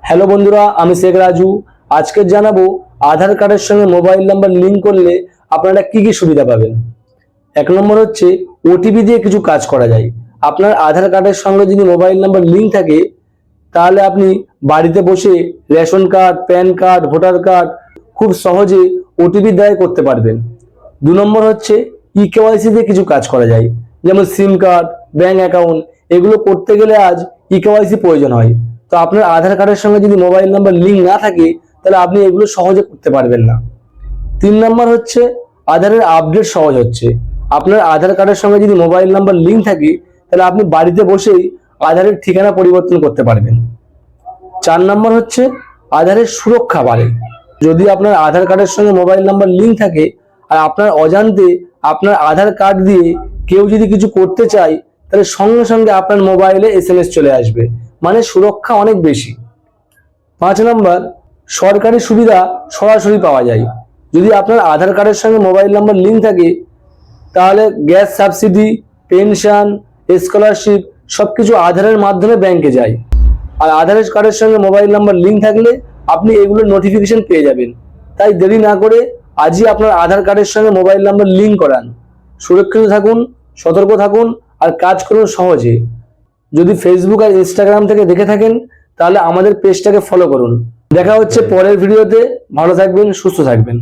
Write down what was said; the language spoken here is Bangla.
হ্যালো বন্ধুরা, আমি শেখ রাজু। আজকে জানাবো আধার কার্ডের সঙ্গে মোবাইল নাম্বার লিঙ্ক করলে আপনারা কি কি সুবিধা পাবেন। এক নম্বর হচ্ছে ওটিপি দিয়ে কিছু কাজ করা যায়। আপনার আধার কার্ডের সঙ্গে যদি মোবাইল নাম্বার লিঙ্ক থাকে তাহলে আপনি বাড়িতে বসে ration card, pan card, voter card খুব সহজে ওটিপি দ্বারা করতে পারবেন। দু নম্বর হচ্ছে ইকেওয়াইসি দিয়ে কিছু কাজ করা যায়, যেমন সিম কার্ড, ব্যাংক অ্যাকাউন্ট, এগুলো করতে গেলে আজ ইকেওয়াইসি প্রয়োজন হয়। তো আপনার আধার কার্ডের সঙ্গে যদি মোবাইল নাম্বার লিঙ্ক না থাকে তাহলে আপনি এগুলো সহজে করতে পারবেন না। তিন নম্বর হচ্ছে আধারের আপডেট সহজ হচ্ছে। আপনার আধার কার্ডের সঙ্গে যদি মোবাইল নাম্বার লিঙ্ক থাকে তাহলে আপনি বাড়িতে বসেই আধারের ঠিকানা পরিবর্তন করতে পারবেন। চার নম্বর হচ্ছে আধারের সুরক্ষা বাড়ে। যদি আপনার আধার কার্ডের সঙ্গে মোবাইল নাম্বার লিঙ্ক থাকে আর আপনার অজান্তে আপনার আধার কার্ড দিয়ে কেউ যদি কিছু করতে চায় তাহলে সঙ্গে সঙ্গে আপনার মোবাইলে এসএমএস চলে আসবে, মানে সুরক্ষা অনেক বেশি। পাঁচ নম্বর, সরকারি সুবিধা সরাসরি পাওয়া যায়। যদি আপনার আধার কার্ডের সঙ্গে মোবাইল নাম্বার লিঙ্ক থাকে তাহলে গ্যাস সাবসিডি, পেনশন, স্কলারশিপ সবকিছু আধারের মাধ্যমে ব্যাংকে যায়। আর আধার কার্ডের সঙ্গে মোবাইল নাম্বার লিঙ্ক থাকলে আপনি এগুলোর নোটিফিকেশন পেয়ে যাবেন। তাই দেরি না করে আজই আপনার আধার কার্ডের সঙ্গে মোবাইল নাম্বার লিঙ্ক করান। সুরক্ষিত থাকুন, সতর্ক থাকুন আর কাজ করুন সহজে। যদি ফেসবুক আর ইনস্টাগ্রাম থেকে দেখে থাকেন তাহলে আমাদের পেজটাকে ফলো করুন। দেখা হচ্ছে পরের ভিডিওতে। ভালো থাকবেন, সুস্থ থাকবেন।